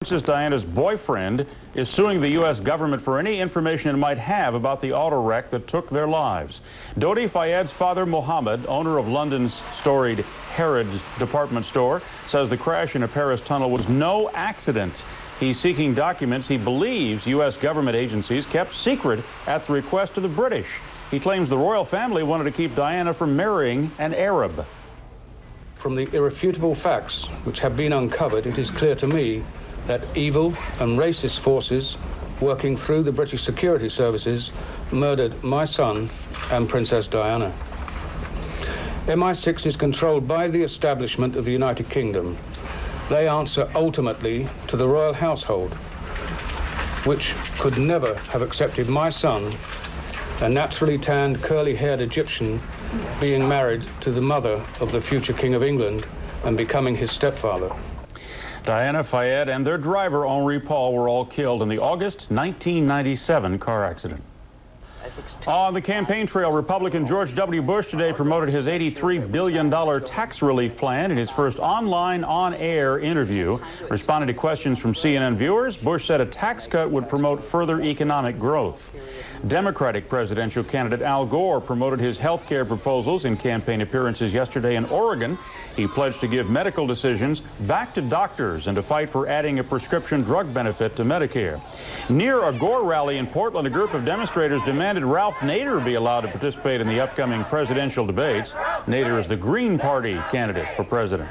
Princess Diana's boyfriend is suing the U.S. government for any information it might have about the auto wreck that took their lives. Dodi Fayed's father, Mohammed, owner of London's storied Harrods department store, says the crash in a Paris tunnel was no accident. He's seeking documents he believes U.S. government agencies kept secret at the request of the British. He claims the royal family wanted to keep Diana from marrying an Arab. From the irrefutable facts which have been uncovered, it is clear to me that evil and racist forces working through the British security services murdered my son and Princess Diana. MI6 is controlled by the establishment of the United Kingdom. They answer ultimately to the royal household, which could never have accepted my son, a naturally tanned, curly-haired Egyptian, being married to the mother of the future King of England and becoming his stepfather. Diana, Fayed, and their driver, Henri Paul, were all killed in the August 1997 car accident. On the campaign trail, Republican George W. Bush today promoted his $83 billion tax relief plan in his first online, on-air interview. Responding to questions from CNN viewers, Bush said a tax cut would promote further economic growth. Democratic presidential candidate Al Gore promoted his health care proposals in campaign appearances yesterday in Oregon. He pledged to give medical decisions back to doctors and to fight for adding a prescription drug benefit to Medicare. Near a Gore rally in Portland, a group of demonstrators demanded Ralph Nader be allowed to participate in the upcoming presidential debates. Nader is the Green Party candidate for president.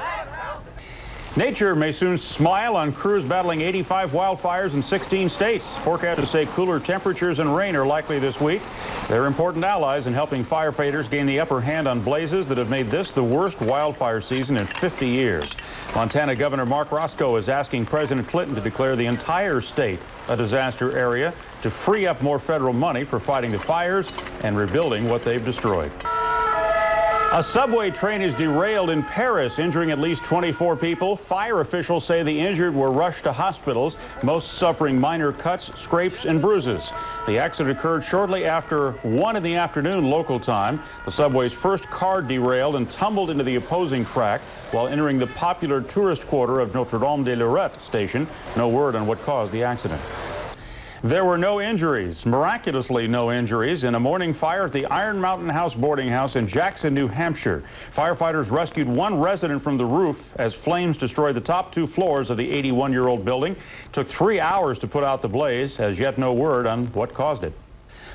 Nature may soon smile on crews battling 85 wildfires in 16 states. Forecasters say cooler temperatures and rain are likely this week. They're important allies in helping firefighters gain the upper hand on blazes that have made this the worst wildfire season in 50 years. Montana Governor Mark Roscoe is asking President Clinton to declare the entire state a disaster area to free up more federal money for fighting the fires and rebuilding what they've destroyed. A subway train is derailed in Paris, injuring at least 24 people. Fire officials say the injured were rushed to hospitals, most suffering minor cuts, scrapes, and bruises. The accident occurred shortly after 1 in the afternoon local time. The subway's first car derailed and tumbled into the opposing track while entering the popular tourist quarter of Notre Dame de Lorette station. No word on what caused the accident. There were no injuries, miraculously no injuries, in a morning fire at the Iron Mountain House boarding house in Jackson, New Hampshire. Firefighters rescued one resident from the roof as flames destroyed the top 2 floors of the 81-year-old building. It took 3 hours to put out the blaze, as yet no word on what caused it.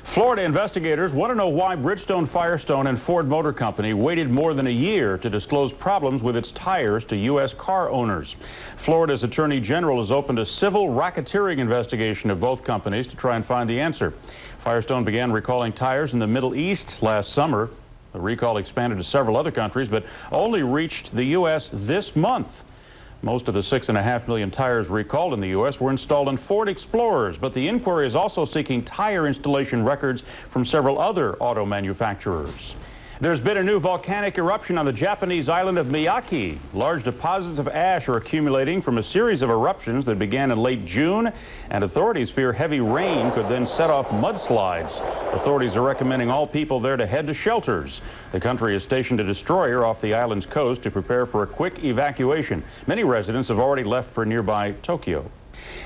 Florida investigators want to know why Bridgestone Firestone and Ford Motor Company waited more than a year to disclose problems with its tires to U.S. car owners. Florida's Attorney General has opened a civil racketeering investigation of both companies to try and find the answer. Firestone began recalling tires in the Middle East last summer. The recall expanded to several other countries, but only reached the U.S. this month. Most of the 6.5 million tires recalled in the U.S. were installed in Ford Explorers, but the inquiry is also seeking tire installation records from several other auto manufacturers. There's been a new volcanic eruption on the Japanese island of Miyake. Large deposits of ash are accumulating from a series of eruptions that began in late June, and authorities fear heavy rain could then set off mudslides. Authorities are recommending all people there to head to shelters. The country has stationed a destroyer off the island's coast to prepare for a quick evacuation. Many residents have already left for nearby Tokyo.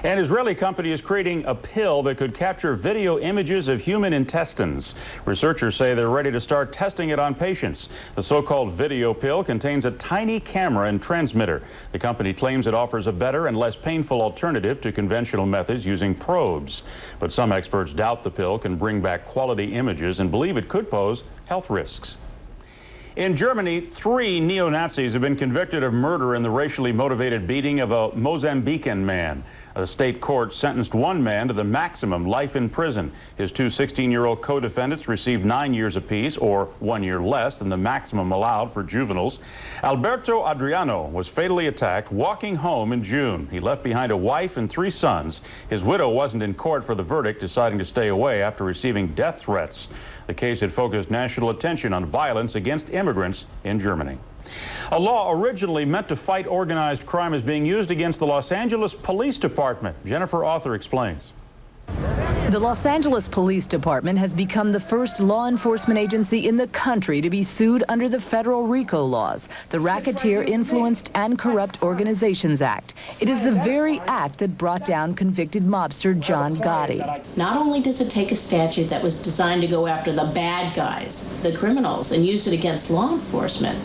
An Israeli company is creating a pill that could capture video images of human intestines. Researchers say they're ready to start testing it on patients. The so-called video pill contains a tiny camera and transmitter. The company claims it offers a better and less painful alternative to conventional methods using probes. But some experts doubt the pill can bring back quality images and believe it could pose health risks. In Germany, 3 neo-Nazis have been convicted of murder in the racially motivated beating of a Mozambican man. A state court sentenced one man to the maximum life in prison. His 2 16-year-old co-defendants received 9 years apiece, or 1 year less than the maximum allowed for juveniles. Alberto Adriano was fatally attacked walking home in June. He left behind a wife and 3 sons. His widow wasn't in court for the verdict, deciding to stay away after receiving death threats. The case had focused national attention on violence against immigrants in Germany. A law originally meant to fight organized crime is being used against the Los Angeles Police Department. Jennifer Arthur explains. The Los Angeles Police Department has become the first law enforcement agency in the country to be sued under the federal RICO laws, the Racketeer Influenced and Corrupt Organizations Act. It is the very act that brought down convicted mobster John Gotti. Not only does it take a statute that was designed to go after the bad guys, the criminals, and use it against law enforcement,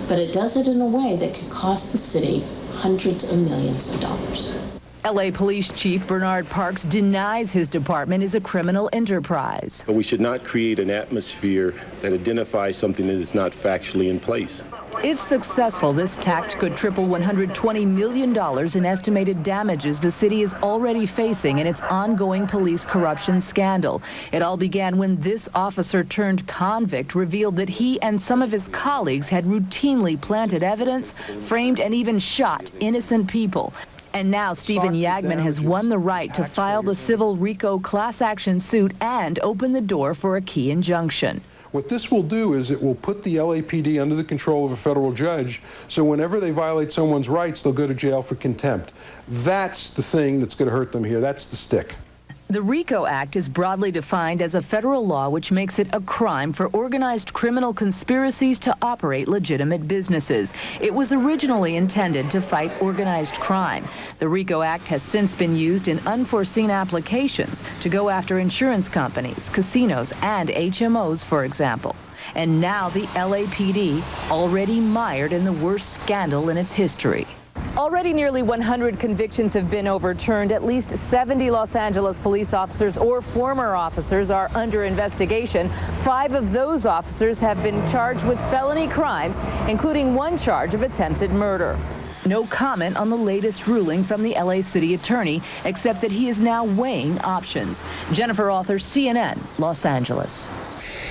but it does it in a way that could cost the city hundreds of millions of dollars. LA Police Chief Bernard Parks denies his department is a criminal enterprise. But we should not create an atmosphere that identifies something that is not factually in place. If successful, this tact could triple $120 million in estimated damages the city is already facing in its ongoing police corruption scandal. It all began when this officer turned convict revealed that he and some of his colleagues had routinely planted evidence, framed and even shot innocent people. And now Stephen Yagman has won the right to file the civil RICO class action suit and open the door for a key injunction. What this will do is it will put the LAPD under the control of a federal judge, so whenever they violate someone's rights, they'll go to jail for contempt. That's the thing that's going to hurt them here. That's the stick. The RICO Act is broadly defined as a federal law which makes it a crime for organized criminal conspiracies to operate legitimate businesses. It was originally intended to fight organized crime. The RICO Act has since been used in unforeseen applications to go after insurance companies, casinos, and HMOs, for example. And now the LAPD, already mired in the worst scandal in its history. Already nearly 100 convictions have been overturned. At least 70 Los Angeles police officers or former officers are under investigation. 5 of those officers have been charged with felony crimes, including one charge of attempted murder. No comment on the latest ruling from the LA City Attorney, except that he is now weighing options. Jennifer Arthur, CNN, Los Angeles.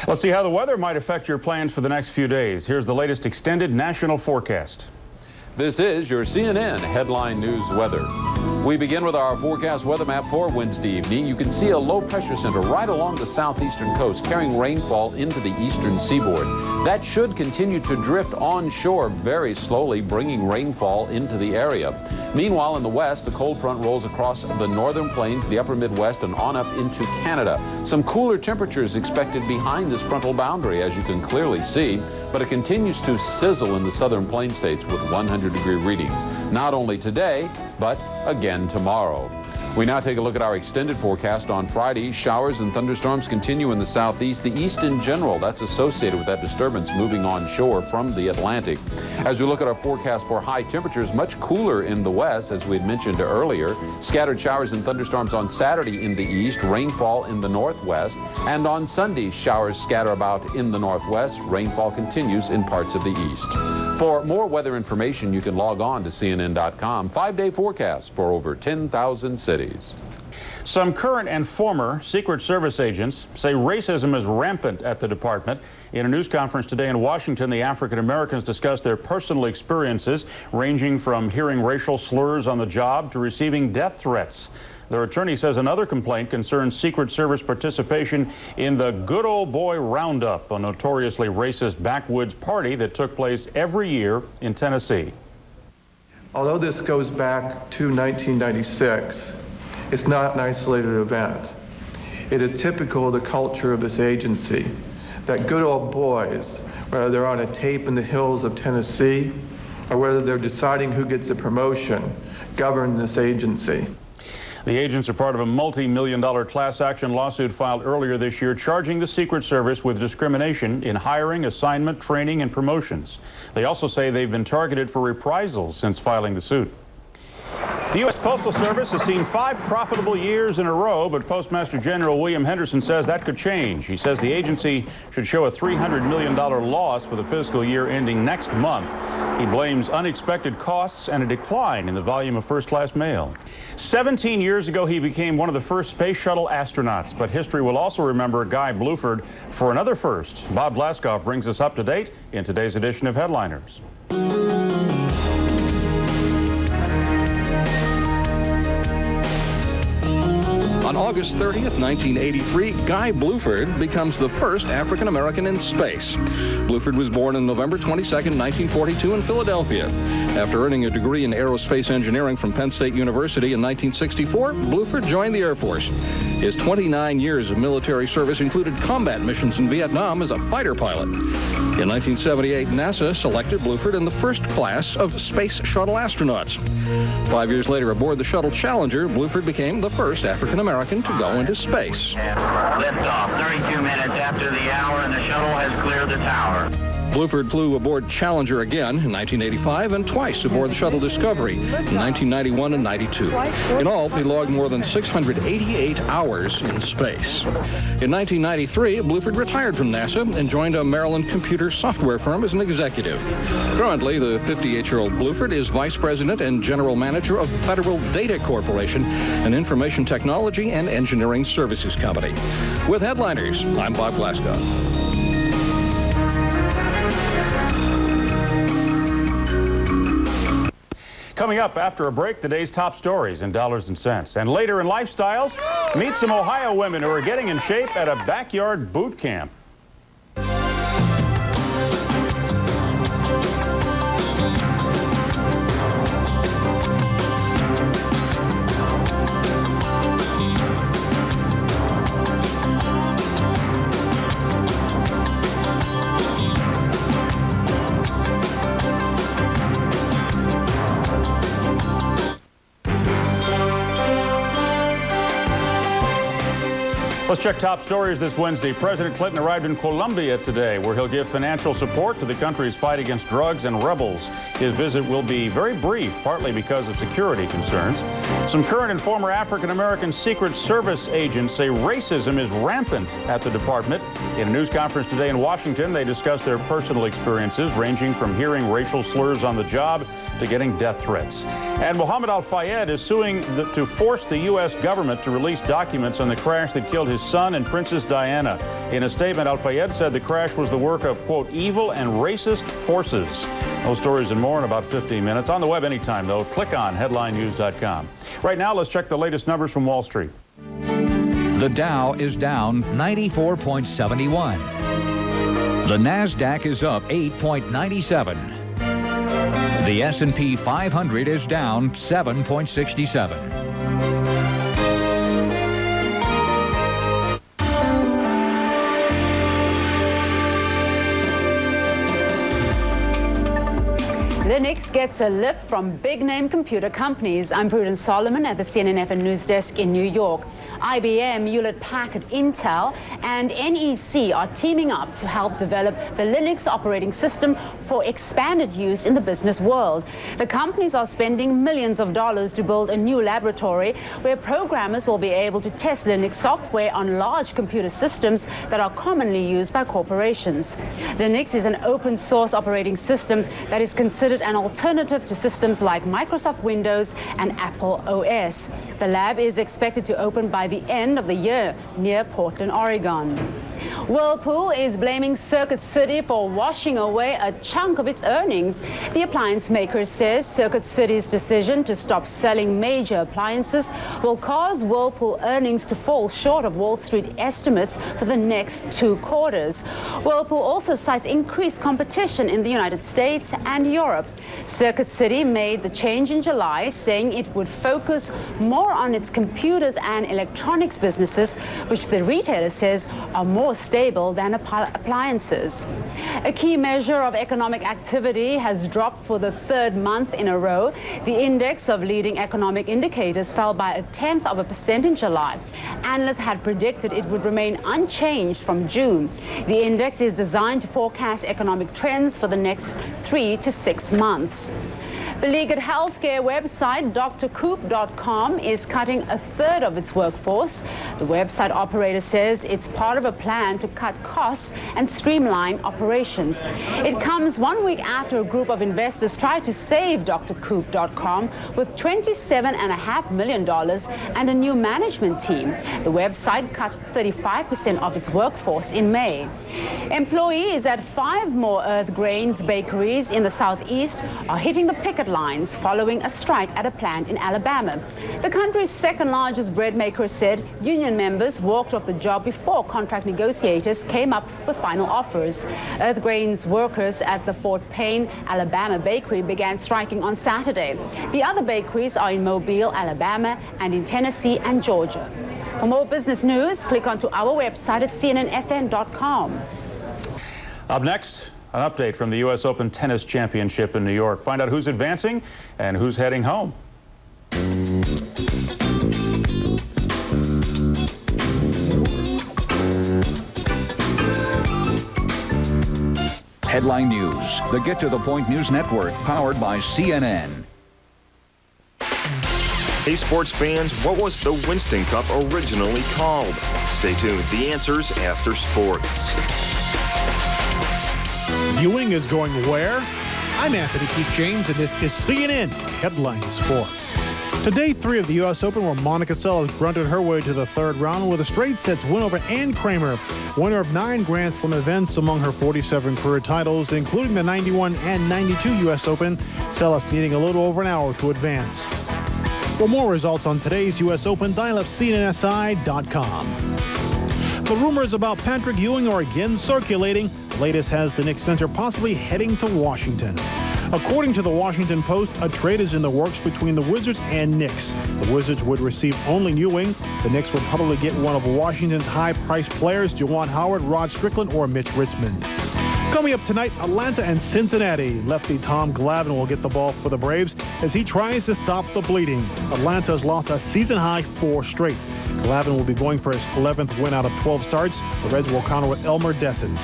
Let's see how the weather might affect your plans for the next few days. Here's the latest extended national forecast. This is your CNN Headline News Weather. We begin with our forecast weather map for Wednesday evening. You can see a low pressure center right along the southeastern coast carrying rainfall into the eastern seaboard. That should continue to drift onshore very slowly, bringing rainfall into the area. Meanwhile, in the west, the cold front rolls across the northern plains, the upper Midwest, and on up into Canada. Some cooler temperatures expected behind this frontal boundary, as you can clearly see, but it continues to sizzle in the southern plain states with 100-degree readings, not only today, but again tomorrow. We now take a look at our extended forecast on Friday. Showers and thunderstorms continue in the southeast, the east in general. That's associated with that disturbance moving onshore from the Atlantic. As we look at our forecast for high temperatures, much cooler in the west, as we had mentioned earlier. Scattered showers and thunderstorms on Saturday in the east, rainfall in the northwest. And on Sunday, showers scatter about in the northwest. Rainfall continues in parts of the east. For more weather information, you can log on to CNN.com. 5-day forecast for over 10,000 cities. Some current and former Secret Service agents say racism is rampant at the department. In a news conference today in Washington, the African Americans discussed their personal experiences, ranging from hearing racial slurs on the job to receiving death threats. Their attorney says another complaint concerns Secret Service participation in the Good Old Boy Roundup, a notoriously racist backwoods party that took place every year in Tennessee. Although this goes back to 1996, it's not an isolated event. It is typical of the culture of this agency that good old boys, whether they're on a tape in the hills of Tennessee or whether they're deciding who gets a promotion, govern this agency. The agents are part of a multi-million-dollar class action lawsuit filed earlier this year charging the Secret Service with discrimination in hiring, assignment, training, and promotions. They also say they've been targeted for reprisals since filing the suit. The U.S. Postal Service has seen 5 profitable years in a row, but Postmaster General William Henderson says that could change. He says the agency should show a $300 million loss for the fiscal year ending next month. He blames unexpected costs and a decline in the volume of first-class mail. 17 years ago, he became one of the first space shuttle astronauts, but history will also remember Guy Bluford for another first. Bob Blaskoff brings us up to date in today's edition of Headliners. On August 30th, 1983, Guy Bluford becomes the first African American in space. Bluford was born on November 22nd, 1942 in Philadelphia. After earning a degree in aerospace engineering from Penn State University in 1964, Bluford joined the Air Force. His 29 years of military service included combat missions in Vietnam as a fighter pilot. In 1978, NASA selected Bluford in the first class of space shuttle astronauts. 5 years later, aboard the shuttle Challenger, Bluford became the first African American to go into space. Liftoff, 32 minutes after the hour, and the shuttle has cleared the tower. Bluford flew aboard Challenger again in 1985 and twice aboard the shuttle Discovery in 1991 and 92. In all, he logged more than 688 hours in space. In 1993, Bluford retired from NASA and joined a Maryland computer software firm as an executive. Currently, the 58-year-old Bluford is vice president and general manager of Federal Data Corporation, an information technology and engineering services company. With headliners, I'm Bob Glasgow. Coming up after a break, today's top stories in dollars and cents. And later in Lifestyles, meet some Ohio women who are getting in shape at a backyard boot camp. Let's check top stories this Wednesday. President Clinton arrived in Colombia today, where he'll give financial support to the country's fight against drugs and rebels. His visit will be very brief, partly because of security concerns. Some current and former African-American Secret Service agents say racism is rampant at the department. In a news conference today in Washington, they discussed their personal experiences, ranging from hearing racial slurs on the job to getting death threats. And Mohammed Al-Fayed is suing to force the U.S. government to release documents on the crash that killed his son and Princess Diana. In a statement, Al-Fayed said the crash was the work of, quote, evil and racist forces. Those stories and more in about 15 minutes. On the web anytime, though. Click on headlinenews.com. Right now, let's check the latest numbers from Wall Street. The Dow is down 94.71. The NASDAQ is up 8.97. The S&P 500 is down 7.67. Linux gets a lift from big-name computer companies. I'm Prudence Solomon at the CNN News Desk in New York. IBM, Hewlett-Packard, Intel, and NEC are teaming up to help develop the Linux operating system for expanded use in the business world. The companies are spending millions of dollars to build a new laboratory where programmers will be able to test Linux software on large computer systems that are commonly used by corporations. Linux is an open source operating system that is considered an alternative to systems like Microsoft Windows and Apple OS. The lab is expected to open by the end of the year near Portland, Oregon. Whirlpool is blaming Circuit City for washing away a chunk of its earnings. The appliance maker says Circuit City's decision to stop selling major appliances will cause Whirlpool earnings to fall short of Wall Street estimates for the next 2 quarters. Whirlpool also cites increased competition in the United States and Europe. Circuit City made the change in July, saying it would focus more on its computers and electronics businesses, which the retailer says are more stable than appliances. A key measure of economic activity has dropped for the 3rd month in a row. The index of leading economic indicators fell by 0.1% in July. Analysts had predicted it would remain unchanged from June. The index is designed to forecast economic trends for the next 3 to 6 months. Beleaguered healthcare website drcoop.com is cutting 1/3 of its workforce. The website operator says it's part of a plan to cut costs and streamline operations. It comes 1 week after a group of investors tried to save drcoop.com with $27.5 million and a new management team. The website cut 35% of its workforce in May. Employees at 5 more Earth Grains bakeries in the southeast are hitting the picket headlines following a strike at a plant in Alabama. The country's second largest bread maker said union members walked off the job before contract negotiators came up with final offers. Earthgrains workers at the Fort Payne, Alabama bakery began striking on Saturday. The other bakeries are in Mobile, Alabama, and in Tennessee and Georgia. For more business news, click onto our website at cnnfn.com. Up next, an update from the U.S. Open Tennis Championship in New York. Find out who's advancing and who's heading home. Headline News, the Get to the Point News Network, powered by CNN. Hey sports fans, what was the Winston Cup originally called? Stay tuned. The answers after sports. Viewing is going where? I'm Anthony Keith James, and this is CNN Headline Sports. Today, 3 of the U.S. Open, where Monica Seles grunted her way to the third round with a straight sets win over Ann Kramer, winner of 9 Grand Slam events among her 47 career titles, including the 91 and 92 U.S. Open, Seles needing a little over an hour to advance. For more results on today's U.S. Open, dial up cnnsi.com. The rumors about Patrick Ewing are again circulating. The latest has the Knicks center possibly heading to Washington. According to the Washington Post, a trade is in the works between the Wizards and Knicks. The Wizards would receive only Ewing. The Knicks would probably get one of Washington's high-priced players, Juwan Howard, Rod Strickland, or Mitch Richmond. Coming up tonight, Atlanta and Cincinnati. Lefty Tom Glavine will get the ball for the Braves as he tries to stop the bleeding. Atlanta has lost a season-high 4 straight. Glavine will be going for his 11th win out of 12 starts. The Reds will counter with Elmer Dessens.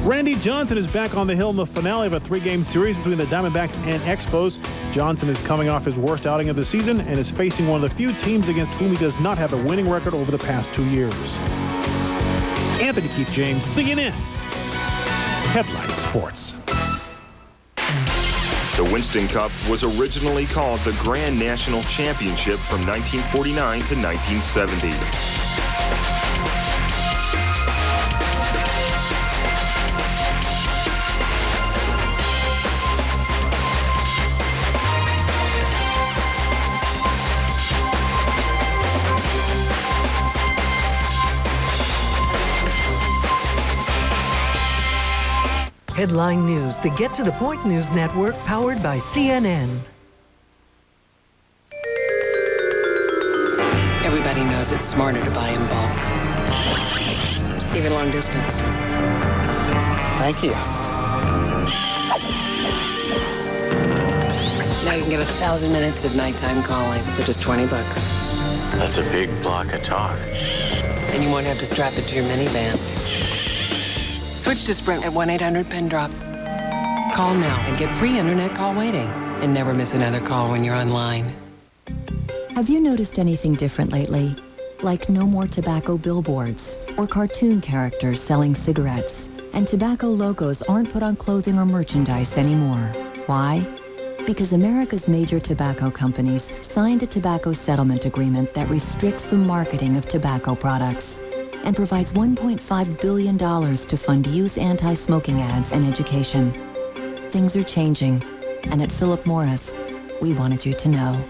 Randy Johnson is back on the hill in the finale of a 3-game series between the Diamondbacks and Expos. Johnson is coming off his worst outing of the season and is facing one of the few teams against whom he does not have a winning record over the past 2 years. Anthony Keith James, CNN Headline Sports. The Winston Cup was originally called the Grand National Championship from 1949 to 1970. Headline News, the Get to the Point News Network, powered by CNN. Everybody knows it's smarter to buy in bulk, even long distance. Thank you. Now you can get 1,000 minutes of nighttime calling for just $20. That's a big block of talk. And you won't have to strap it to your minivan. Switch to Sprint at 1-800-PIN-DROP. Call now and get free internet call waiting. And never miss another call when you're online. Have you noticed anything different lately? Like no more tobacco billboards or cartoon characters selling cigarettes. And tobacco logos aren't put on clothing or merchandise anymore. Why? Because America's major tobacco companies signed a tobacco settlement agreement that restricts the marketing of tobacco products and provides $1.5 billion to fund youth anti-smoking ads and education. Things are changing, and at Philip Morris, we wanted you to know.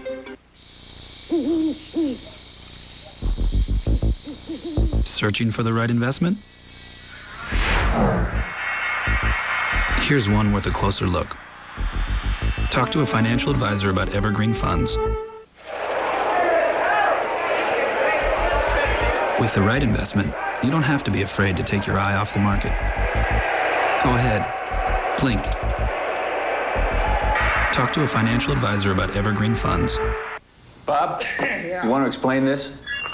Searching for the right investment? Here's one with a closer look. Talk to a financial advisor about evergreen funds. With the right investment, you don't have to be afraid to take your eye off the market. Go ahead, blink. Talk to a financial advisor about evergreen funds. Bob, you want to explain this?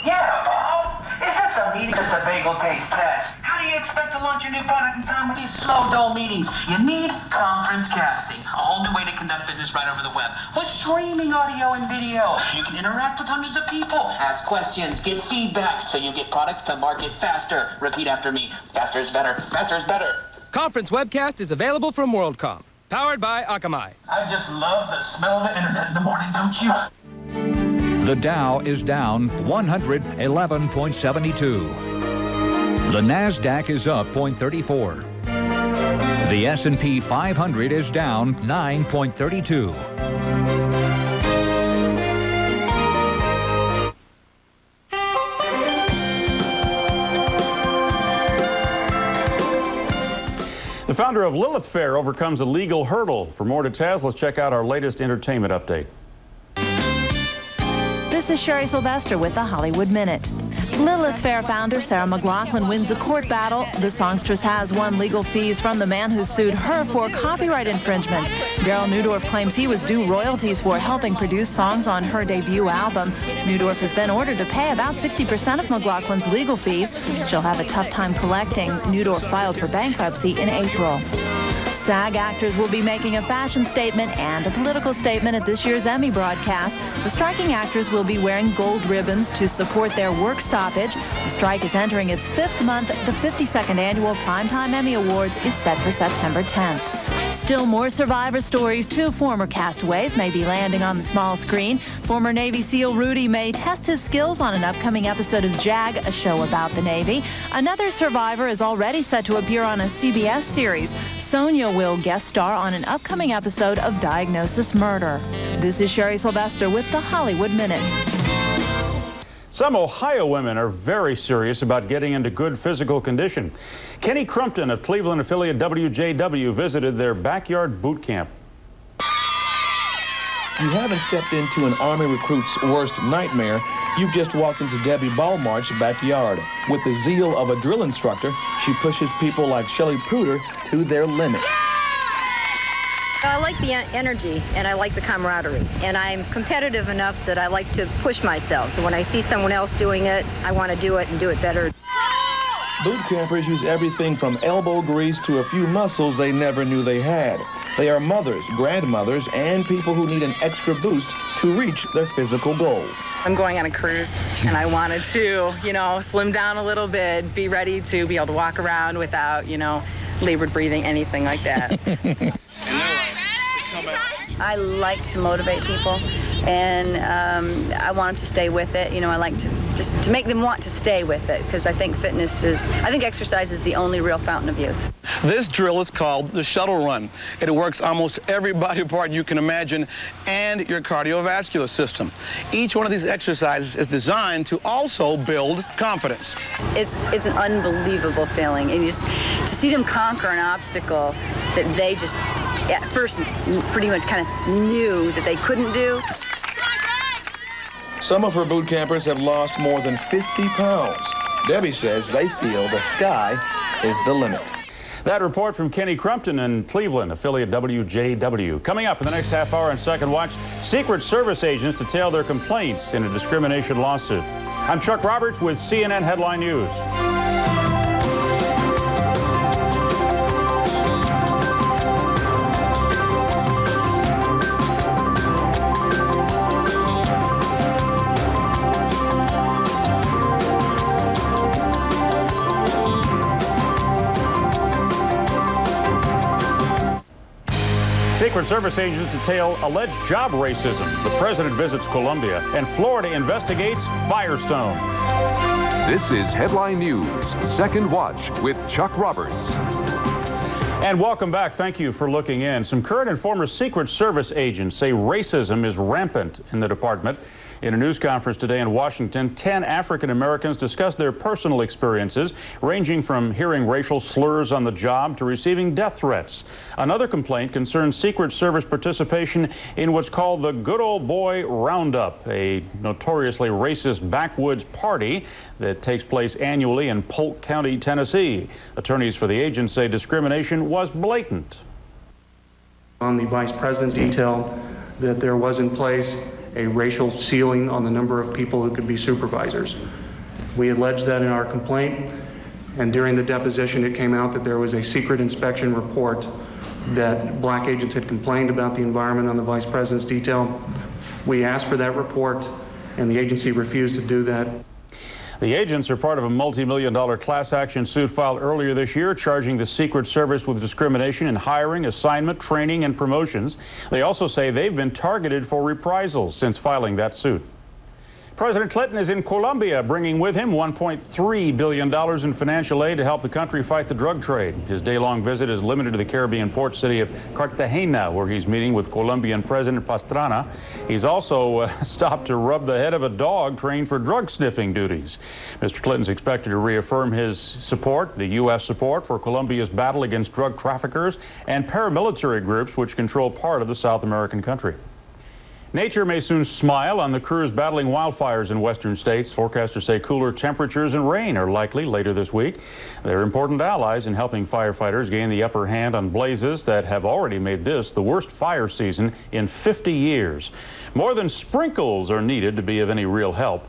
Yeah, Bob. Is this a meeting or just a bagel taste test? How do you expect to launch a new product in time with these slow, dull meetings? You need conference casting, a whole new way to conduct business right over the web. With streaming audio and video, you can interact with hundreds of people, ask questions, get feedback, so you get product to market faster. Repeat after me. Faster is better. Faster is better. Conference webcast is available from WorldCom, powered by Akamai. I just love the smell of the internet in the morning, don't you? The Dow is down 111.72. The NASDAQ is up 0.34. The S&P 500 is down 9.32. The founder of Lilith Fair overcomes a legal hurdle. For more details, let's check out our latest entertainment update. This is Sherry Sylvester with the Hollywood Minute. Lilith Fair founder Sarah McLachlan wins a court battle. The songstress has won legal fees from the man who sued her for copyright infringement. Daryl Newdorf claims he was due royalties for helping produce songs on her debut album. Newdorf has been ordered to pay about 60% of McLachlan's legal fees. She'll have a tough time collecting. Newdorf filed for bankruptcy in April. SAG actors will be making a fashion statement and a political statement at this year's Emmy broadcast. The striking actors will be wearing gold ribbons to support their work stoppage. The strike is entering its 5th month. The 52nd annual Primetime Emmy Awards is set for September 10th. Still more Survivor stories. 2 former castaways may be landing on the small screen. Former Navy SEAL Rudy may test his skills on an upcoming episode of JAG, a show about the Navy. Another survivor is already set to appear on a CBS series. Sonia will guest star on an upcoming episode of Diagnosis Murder. This is Sherry Sylvester with the Hollywood Minute. Some Ohio women are very serious about getting into good physical condition. Kenny Crumpton of Cleveland affiliate WJW visited their backyard boot camp. You haven't stepped into an Army recruit's worst nightmare. You've just walked into Debbie Ballmarch's backyard. With the zeal of a drill instructor, she pushes people like Shelley Pruder to their limit. I like the energy and I like the camaraderie, and I'm competitive enough that I like to push myself. So when I see someone else doing it, I want to do it and do it better. Boot campers use everything from elbow grease to a few muscles they never knew they had. They are mothers, grandmothers, and people who need an extra boost to reach their physical goals. I'm going on a cruise, and I wanted to, slim down a little bit, be ready to be able to walk around without, labored breathing, anything like that. I like to motivate people, and I want them to stay with it. I like to just to make them want to stay with it, because I think exercise is the only real fountain of youth. This drill is called the shuttle run. It works almost every body part you can imagine and your cardiovascular system. Each one of these exercises is designed to also build confidence. It's an unbelievable feeling, and just to see them conquer an obstacle that they just at first pretty much kind of knew that they couldn't do. Some of her boot campers have lost more than 50 pounds. Debbie says they feel the sky is the limit. That report from Kenny Crumpton in Cleveland, affiliate WJW. Coming up in the next half hour on Second Watch, Secret Service agents detail their complaints in a discrimination lawsuit. I'm Chuck Roberts with CNN Headline News. Secret Service agents detail alleged job racism. The president visits Colombia, and Florida investigates Firestone. This is Headline News, Second Watch with Chuck Roberts. And welcome back. Thank you for looking in. Some current and former Secret Service agents say racism is rampant in the department. In a news conference today in Washington, 10 African Americans discussed their personal experiences, ranging from hearing racial slurs on the job to receiving death threats. Another complaint concerns Secret Service participation in what's called the Good Old Boy Roundup, a notoriously racist backwoods party that takes place annually in Polk County, Tennessee. Attorneys for the agents say discrimination was blatant. On the vice president's detail, that there was in place a racial ceiling on the number of people who could be supervisors. We alleged that in our complaint, and during the deposition it came out that there was a secret inspection report that black agents had complained about the environment on the vice president's detail. We asked for that report, and the agency refused to do that. The agents are part of a multi-million-dollar class action suit filed earlier this year, charging the Secret Service with discrimination in hiring, assignment, training, and promotions. They also say they've been targeted for reprisals since filing that suit. President Clinton is in Colombia, bringing with him $1.3 billion in financial aid to help the country fight the drug trade. His day-long visit is limited to the Caribbean port city of Cartagena, where he's meeting with Colombian President Pastrana. He's also stopped to rub the head of a dog trained for drug sniffing duties. Mr. Clinton's expected to reaffirm his support, the U.S. support for Colombia's battle against drug traffickers and paramilitary groups which control part of the South American country. Nature may soon smile on the crews battling wildfires in western states. Forecasters say cooler temperatures and rain are likely later this week. They're important allies in helping firefighters gain the upper hand on blazes that have already made this the worst fire season in 50 years. More than sprinkles are needed to be of any real help.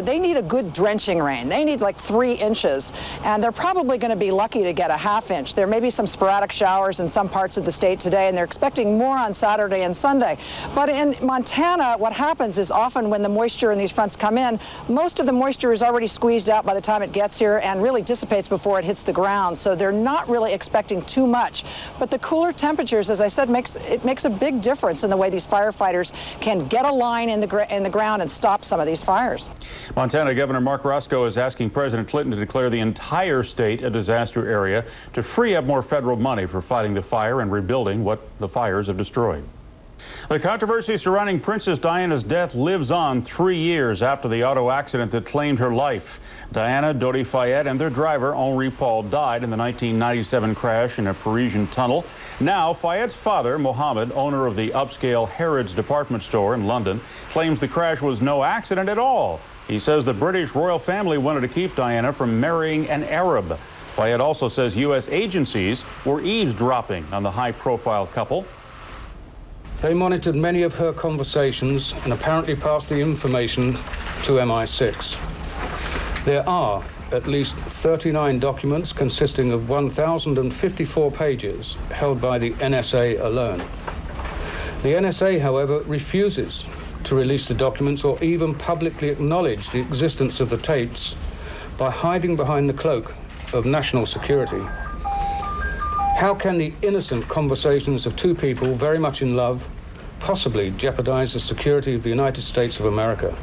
They need a good drenching rain. They need like 3 inches, and they're probably going to be lucky to get a ½ inch. There may be some sporadic showers in some parts of the state today, and they're expecting more on Saturday and Sunday. But in Montana, what happens is often when the moisture in these fronts come in, most of the moisture is already squeezed out by the time it gets here and really dissipates before it hits the ground. So they're not really expecting too much. But the cooler temperatures, as I said, makes a big difference in the way these firefighters can get a line in the ground and stop some of these fires. Montana Governor Mark Roscoe is asking President Clinton to declare the entire state a disaster area to free up more federal money for fighting the fire and rebuilding what the fires have destroyed. The controversy surrounding Princess Diana's death lives on 3 years after the auto accident that claimed her life. Diana, Dodi Fayed, and their driver, Henri Paul, died in the 1997 crash in a Parisian tunnel. Now, Fayed's father, Mohammed, owner of the upscale Harrods department store in London, claims the crash was no accident at all. He says the British royal family wanted to keep Diana from marrying an Arab. Fayed also says U.S. agencies were eavesdropping on the high-profile couple. They monitored many of her conversations and apparently passed the information to MI6. There are at least 39 documents consisting of 1,054 pages held by the NSA alone. The NSA, however, refuses to release the documents or even publicly acknowledge the existence of the tapes by hiding behind the cloak of national security. How can the innocent conversations of 2 people very much in love possibly jeopardize the security of the United States of America?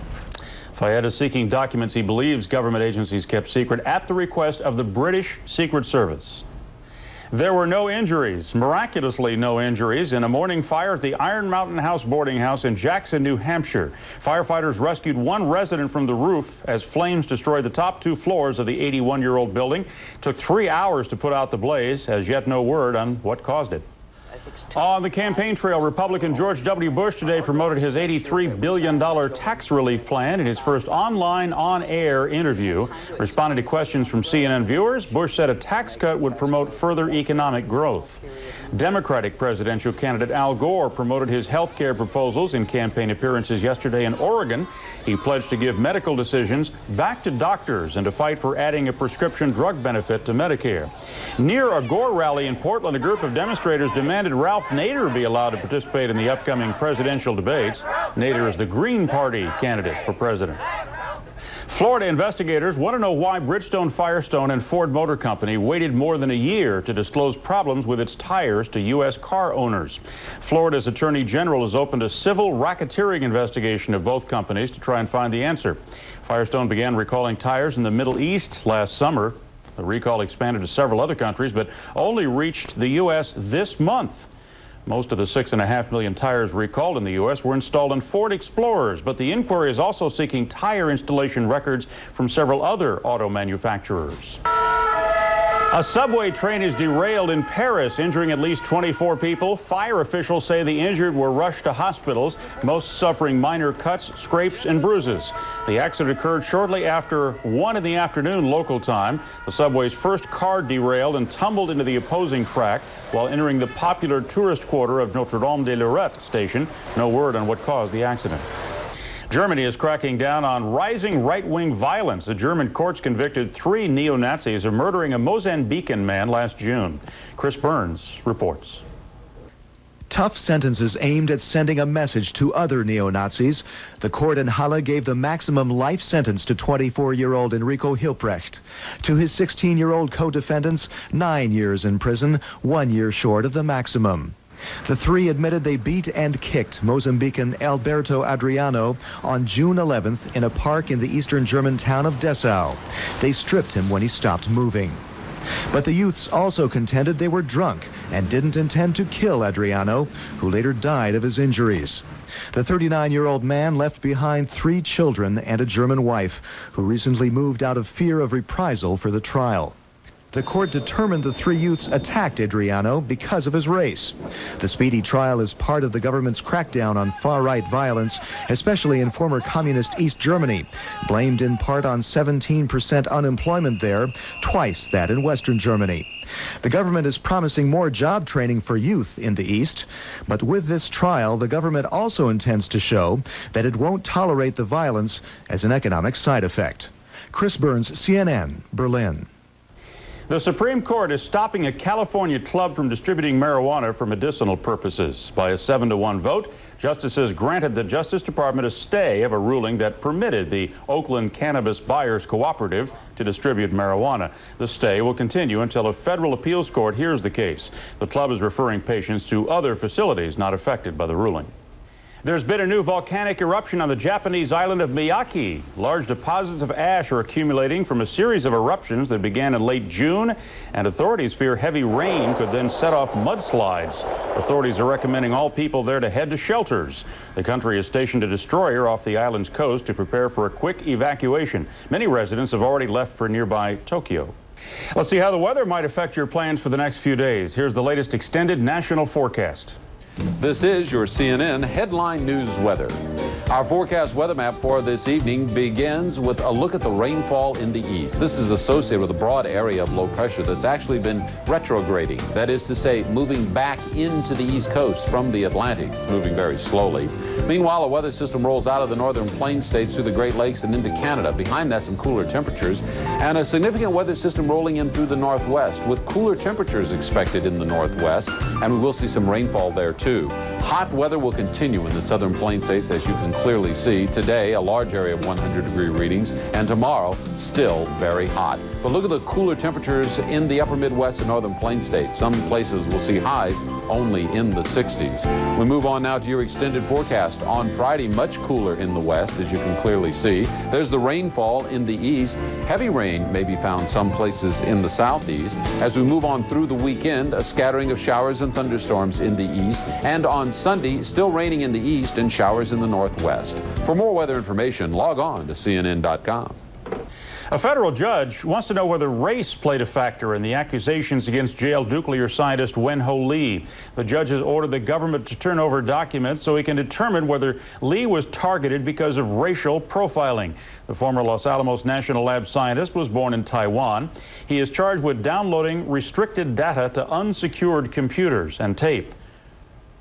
Fayed is seeking documents he believes government agencies kept secret at the request of the British Secret Service. There were no injuries, miraculously no injuries, in a morning fire at the Iron Mountain House boarding house in Jackson, New Hampshire. Firefighters rescued 1 resident from the roof as flames destroyed the top 2 floors of the 81-year-old building. It took 3 hours to put out the blaze. As yet no word on what caused it. On the campaign trail, Republican George W. Bush today promoted his $83 billion tax relief plan in his first online, on-air interview. Responding to questions from CNN viewers, Bush said a tax cut would promote further economic growth. Democratic presidential candidate Al Gore promoted his health care proposals in campaign appearances yesterday in Oregon. He pledged to give medical decisions back to doctors and to fight for adding a prescription drug benefit to Medicare. Near a Gore rally in Portland, a group of demonstrators demanded Ralph Nader be allowed to participate in the upcoming presidential debates. Nader is the Green Party candidate for president. Florida investigators want to know why Bridgestone Firestone and Ford Motor Company waited more than a year to disclose problems with its tires to U.S. car owners. Florida's Attorney General has opened a civil racketeering investigation of both companies to try and find the answer. Firestone began recalling tires in the Middle East last summer. The recall expanded to several other countries, but only reached the U.S. this month. Most of the 6.5 million tires recalled in the U.S. were installed in Ford Explorers, but the inquiry is also seeking tire installation records from several other auto manufacturers. A subway train is derailed in Paris, injuring at least 24 people. Fire officials say the injured were rushed to hospitals, most suffering minor cuts, scrapes, and bruises. The accident occurred shortly after 1 in the afternoon local time. The subway's first car derailed and tumbled into the opposing track while entering the popular tourist quarter of Notre-Dame-de-Lorette station. No word on what caused the accident. Germany is cracking down on rising right-wing violence. The German courts convicted 3 neo-Nazis of murdering a Mozambican man last June. Chris Burns reports. Tough sentences aimed at sending a message to other neo-Nazis. The court in Halle gave the maximum life sentence to 24-year-old Enrico Hilprecht. To his 16-year-old co-defendants, 9 years in prison, 1 year short of the maximum. The three admitted they beat and kicked Mozambican Alberto Adriano on June 11th in a park in the eastern German town of Dessau. They stripped him when he stopped moving. But the youths also contended they were drunk and didn't intend to kill Adriano, who later died of his injuries. The 39-year-old man left behind 3 children and a German wife, who recently moved out of fear of reprisal for the trial. The court determined the 3 youths attacked Adriano because of his race. The speedy trial is part of the government's crackdown on far-right violence, especially in former communist East Germany, blamed in part on 17% unemployment there, twice that in Western Germany. The government is promising more job training for youth in the East, but with this trial, the government also intends to show that it won't tolerate the violence as an economic side effect. Chris Burns, CNN, Berlin. The Supreme Court is stopping a California club from distributing marijuana for medicinal purposes. By a 7-1 vote, justices granted the Justice Department a stay of a ruling that permitted the Oakland Cannabis Buyers Cooperative to distribute marijuana. The stay will continue until a federal appeals court hears the case. The club is referring patients to other facilities not affected by the ruling. There's been a new volcanic eruption on the Japanese island of Miyake. Large deposits of ash are accumulating from a series of eruptions that began in late June, and authorities fear heavy rain could then set off mudslides. Authorities are recommending all people there to head to shelters. The country has stationed a destroyer off the island's coast to prepare for a quick evacuation. Many residents have already left for nearby Tokyo. Let's see how the weather might affect your plans for the next few days. Here's the latest extended national forecast. This is your CNN headline news weather. Our forecast weather map for this evening begins with a look at the rainfall in the east. This is associated with a broad area of low pressure that's actually been retrograding. That is to say, moving back into the east coast from the Atlantic, moving very slowly. Meanwhile, a weather system rolls out of the northern plain states through the Great Lakes and into Canada. Behind that, some cooler temperatures, and a significant weather system rolling in through the northwest with cooler temperatures expected in the northwest, and we will see some rainfall there too. Hot weather will continue in the southern plain states, as you can clearly see. Today, a large area of 100-degree readings, and tomorrow, still very hot. But look at the cooler temperatures in the upper Midwest and northern plain states. Some places will see highs only in the 60s. We move on now to your extended forecast. On Friday, much cooler in the west, as you can clearly see. There's the rainfall in the east. Heavy rain may be found some places in the southeast. As we move on through the weekend, a scattering of showers and thunderstorms in the east. And on Sunday, still raining in the east and showers in the northwest. For more weather information, log on to CNN.com. A federal judge wants to know whether race played a factor in the accusations against jailed nuclear scientist Wen-Ho Lee. The judge has ordered the government to turn over documents so he can determine whether Lee was targeted because of racial profiling. The former Los Alamos National Lab scientist was born in Taiwan. He is charged with downloading restricted data to unsecured computers and tape.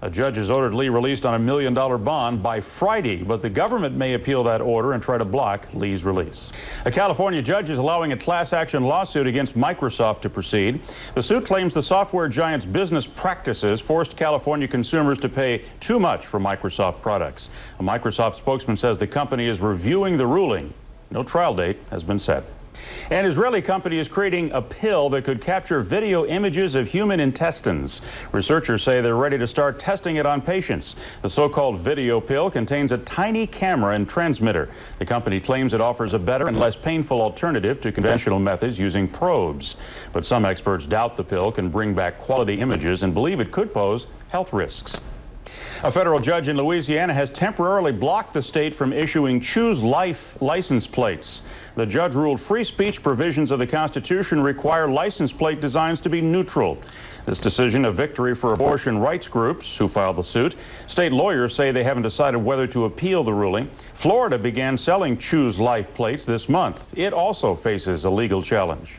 A judge has ordered Lee released on $1 million bond by Friday, but the government may appeal that order and try to block Lee's release. A California judge is allowing a class action lawsuit against Microsoft to proceed. The suit claims the software giant's business practices forced California consumers to pay too much for Microsoft products. A Microsoft spokesman says the company is reviewing the ruling. No trial date has been set. An Israeli company is creating a pill that could capture video images of human intestines. Researchers say they're ready to start testing it on patients. The so-called video pill contains a tiny camera and transmitter. The company claims it offers a better and less painful alternative to conventional methods using probes. But some experts doubt the pill can bring back quality images and believe it could pose health risks. A federal judge in Louisiana has temporarily blocked the state from issuing Choose Life license plates. The judge ruled free speech provisions of the Constitution require license plate designs to be neutral. This decision a victory for abortion rights groups who filed the suit. State lawyers say they haven't decided whether to appeal the ruling. Florida began selling Choose Life plates this month. It also faces a legal challenge.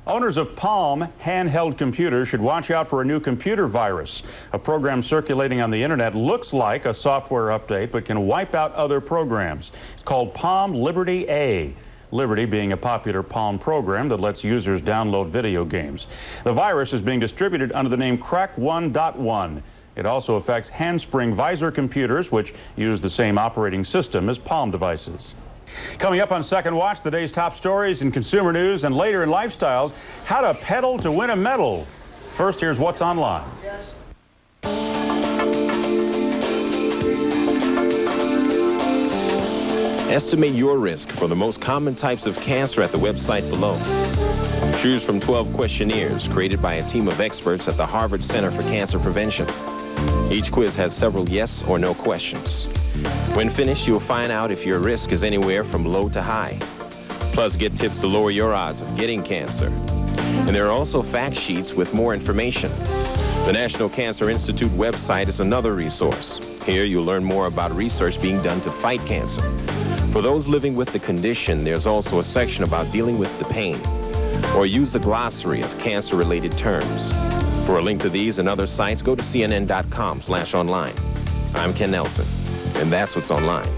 Owners of Palm handheld computers should watch out for a new computer virus. A program circulating on the internet looks like a software update but can wipe out other programs. It's called Palm Liberty A. Liberty being a popular Palm program that lets users download video games. The virus is being distributed under the name Crack1.1. It also affects handspring visor computers, which use the same operating system as Palm devices. Coming up on Second Watch, the day's top stories in consumer news, and later in lifestyles, how to pedal to win a medal. First, here's what's online. Estimate your risk for the most common types of cancer at the website below. Choose from 12 questionnaires created by a team of experts at the Harvard Center for Cancer Prevention. Each quiz has several yes or no questions. When finished, you'll find out if your risk is anywhere from low to high. Plus, get tips to lower your odds of getting cancer. And there are also fact sheets with more information. The National Cancer Institute website is another resource. Here, you'll learn more about research being done to fight cancer. For those living with the condition, there's also a section about dealing with the pain. Or use the glossary of cancer-related terms. For a link to these and other sites, go to cnn.com/online. I'm Ken Nelson, and that's what's online.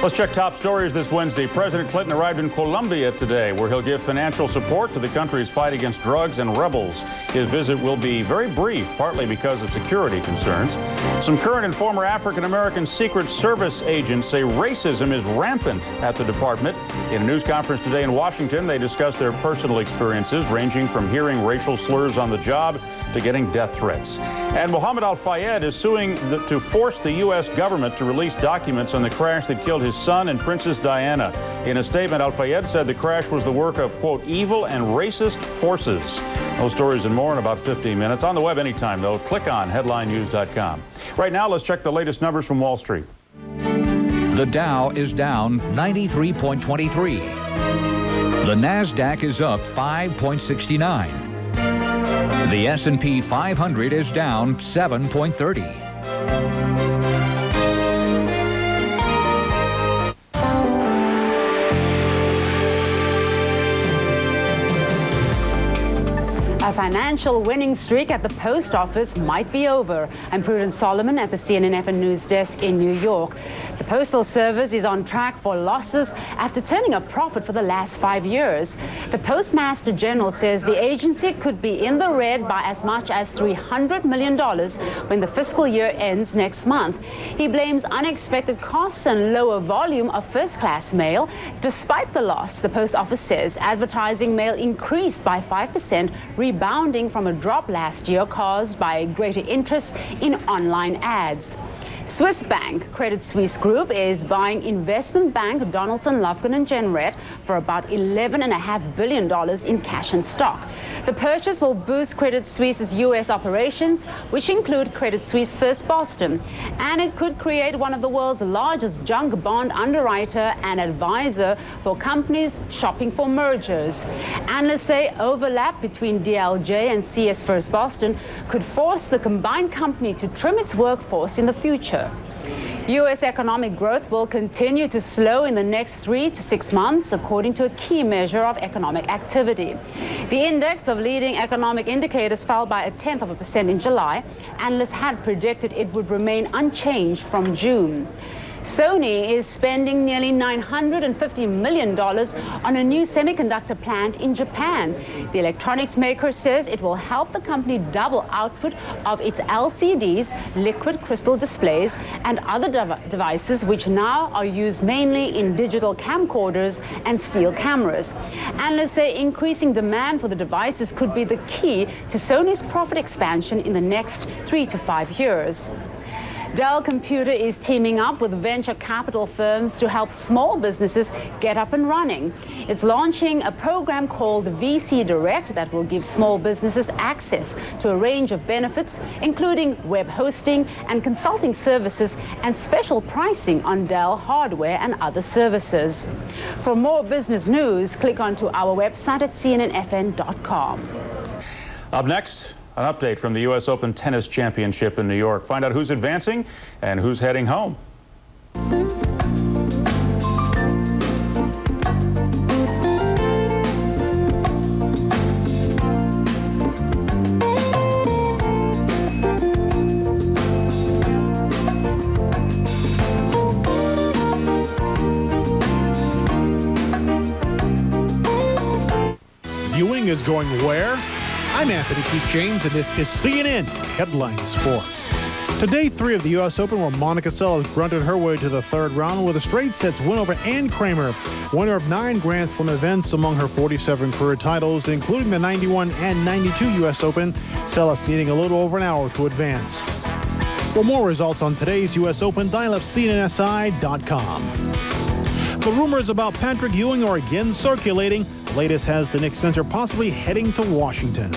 Let's check top stories this Wednesday. President Clinton arrived in Colombia today, where he'll give financial support to the country's fight against drugs and rebels. His visit will be very brief, partly because of security concerns. Some current and former African-American Secret Service agents say racism is rampant at the department. In a news conference today in Washington, they discussed their personal experiences, ranging from hearing racial slurs on the job to getting death threats. And Mohammed Al-Fayed is suing to force the U.S. government to release documents on the crash that killed his son and Princess Diana. In a statement, Al-Fayed said the crash was the work of, quote, evil and racist forces. Those stories and more in about 15 minutes. On the web anytime, though. Click on headlinenews.com. Right now, let's check the latest numbers from Wall Street. The Dow is down 93.23. The Nasdaq is up 5.69. The S&P 500 is down 7.30. A financial winning streak at the post office might be over. I'm Prudence Solomon at the CNN News Desk in New York. The Postal Service is on track for losses after turning a profit for the last 5 years. The Postmaster General says the agency could be in the red by as much as $300 million when the fiscal year ends next month. He blames unexpected costs and lower volume of first-class mail. Despite the loss, the Post Office says advertising mail increased by 5%, rebounding from a drop last year caused by greater interest in online ads. Swiss bank Credit Suisse Group is buying investment bank Donaldson, Lufkin & Jenrette for about $11.5 billion in cash and stock. The purchase will boost Credit Suisse's U.S. operations, which include Credit Suisse First Boston, and it could create one of the world's largest junk bond underwriter and advisor for companies shopping for mergers. Analysts say overlap between DLJ and CS First Boston could force the combined company to trim its workforce in the future. U.S. economic growth will continue to slow in the next 3 to 6 months, according to a key measure of economic activity. The index of leading economic indicators fell by 0.1% in July. Analysts had predicted it would remain unchanged from June. Sony is spending nearly $950 million on a new semiconductor plant in Japan. The electronics maker says it will help the company double output of its LCDs, liquid crystal displays, and other devices which now are used mainly in digital camcorders and steel cameras. Analysts say increasing demand for the devices could be the key to Sony's profit expansion in the next 3 to 5 years. Dell Computer is teaming up with venture capital firms to help small businesses get up and running. It's launching a program called VC Direct that will give small businesses access to a range of benefits, including web hosting and consulting services and special pricing on Dell hardware and other services. For more business news, click onto our website at cnnfn.com. Up next, an update from the U.S. Open Tennis Championship in New York. Find out who's advancing and who's heading home. Viewing is going where? I'm Anthony Keith James, and this is CNN Headline Sports. Today, 3 of the U.S. Open, where Monica Seles grunted her way to the third round with a straight sets win over Ann Kramer, winner of 9 Grand Slam events among her 47 career titles, including the 91 and 92 U.S. Open, Seles needing a little over an hour to advance. For more results on today's U.S. Open, dial up CNNSI.com. The rumors about Patrick Ewing are again circulating. The latest has the Knicks center possibly heading to Washington.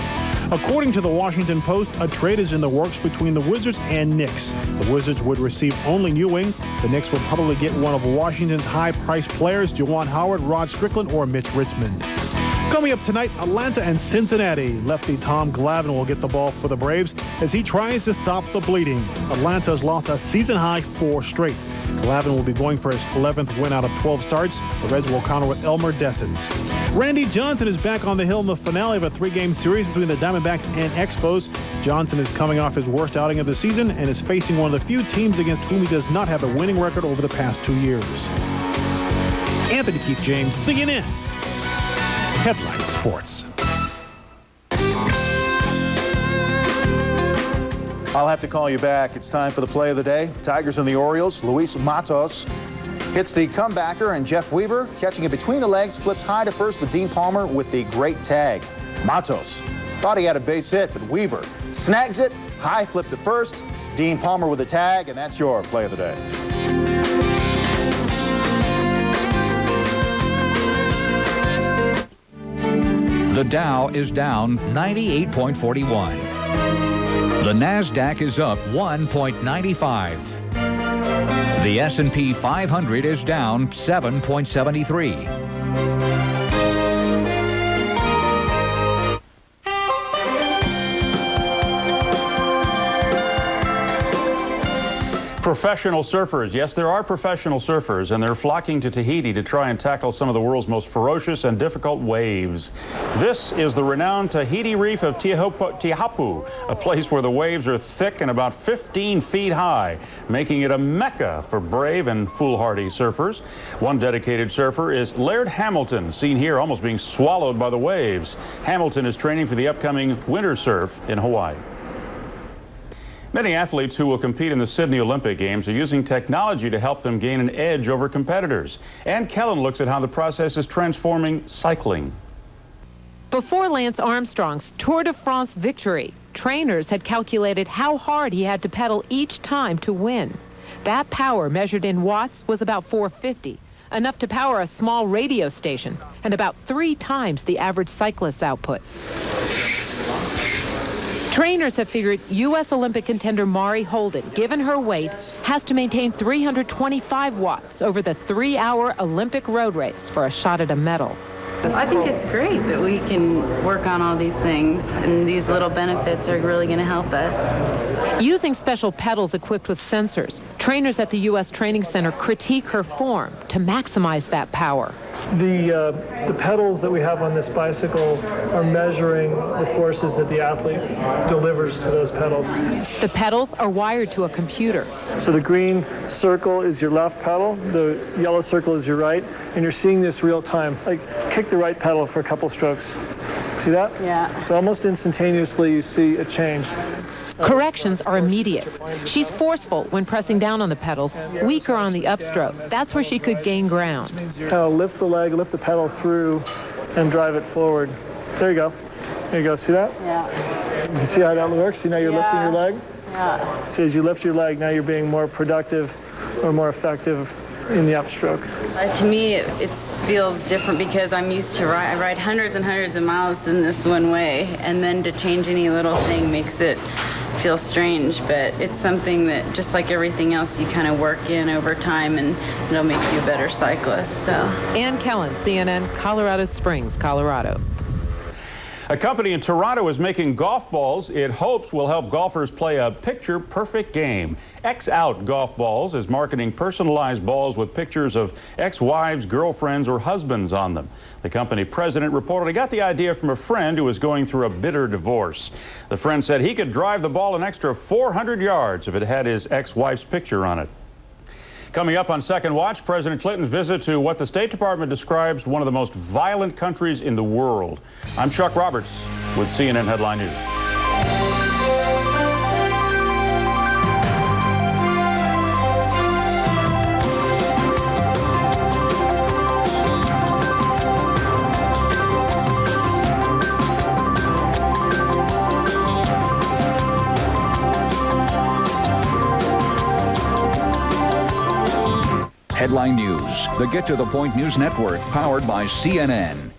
According to the Washington Post, a trade is in the works between the Wizards and Knicks. The Wizards would receive only Ewing. The Knicks would probably get one of Washington's high-priced players, Juwan Howard, Rod Strickland, or Mitch Richmond. Coming up tonight, Atlanta and Cincinnati. Lefty Tom Glavine will get the ball for the Braves as he tries to stop the bleeding. Atlanta has lost a season-high 4 straight. Glavine will be going for his 11th win out of 12 starts. The Reds will counter with Elmer Dessens. Randy Johnson is back on the hill in the finale of a 3-game series between the Diamondbacks and Expos. Johnson is coming off his worst outing of the season and is facing one of the few teams against whom he does not have a winning record over the past 2 years. Anthony Keith James, CNN Headline Sports. I'll have to call you back. It's time for the play of the day. Tigers and the Orioles. Luis Matos hits the comebacker, and Jeff Weaver, catching it between the legs, flips high to first, but Dean Palmer with the great tag. Matos thought he had a base hit, but Weaver snags it, high flip to first. Dean Palmer with the tag, and that's your play of the day. The Dow is down 98.41. The Nasdaq is up 1.95. The S&P 500 is down 7.73. Professional surfers. Yes, there are professional surfers, and they're flocking to Tahiti to try and tackle some of the world's most ferocious and difficult waves. This is the renowned Tahiti reef of Tihapu, a place where the waves are thick and about 15 feet high, making it a mecca for brave and foolhardy surfers. One dedicated surfer is Laird Hamilton, seen here almost being swallowed by the waves. Hamilton is training for the upcoming winter surf in Hawaii. Many athletes who will compete in the Sydney Olympic Games are using technology to help them gain an edge over competitors. Ann Kellen looks at how the process is transforming cycling. Before Lance Armstrong's Tour de France victory, trainers had calculated how hard he had to pedal each time to win. That power, measured in watts, was about 450, enough to power a small radio station, and about 3 times the average cyclist's output. Trainers have figured U.S. Olympic contender Mari Holden, given her weight, has to maintain 325 watts over the 3-hour Olympic road race for a shot at a medal. I think it's great that we can work on all these things, and these little benefits are really going to help us. Using special pedals equipped with sensors, trainers at the U.S. Training Center critique her form to maximize that power. The pedals that we have on this bicycle are measuring the forces that the athlete delivers to those pedals. The pedals are wired to a computer. So the green circle is your left pedal, the yellow circle is your right, and you're seeing this real time. Like, kick the right pedal for a couple strokes. See that? Yeah. So almost instantaneously you see a change. Corrections are immediate. She's forceful when pressing down on the pedals, weaker on the upstroke. That's where she could gain ground. Lift the leg, lift the pedal through, and drive it forward. There you go. There you go. See that? Yeah. You see how that works? See, now you're lifting your leg? Yeah. See, as you lift your leg, now you're being more productive or more effective in the upstroke. To me, it feels different because I'm used to I ride hundreds and hundreds of miles in this one way, and then to change any little thing makes it feel strange, but it's something that, just like everything else, you kind of work in over time, and it'll make you a better cyclist. So. Ann Kellen, CNN, Colorado Springs, Colorado. A company in Toronto is making golf balls it hopes will help golfers play a picture-perfect game. X-Out Golf Balls is marketing personalized balls with pictures of ex-wives, girlfriends, or husbands on them. The company president reportedly got the idea from a friend who was going through a bitter divorce. The friend said he could drive the ball an extra 400 yards if it had his ex-wife's picture on it. Coming up on Second Watch, President Clinton's visit to what the State Department describes one of the most violent countries in the world. I'm Chuck Roberts with CNN Headline News. Headline News, the Get to the Point News Network, powered by CNN.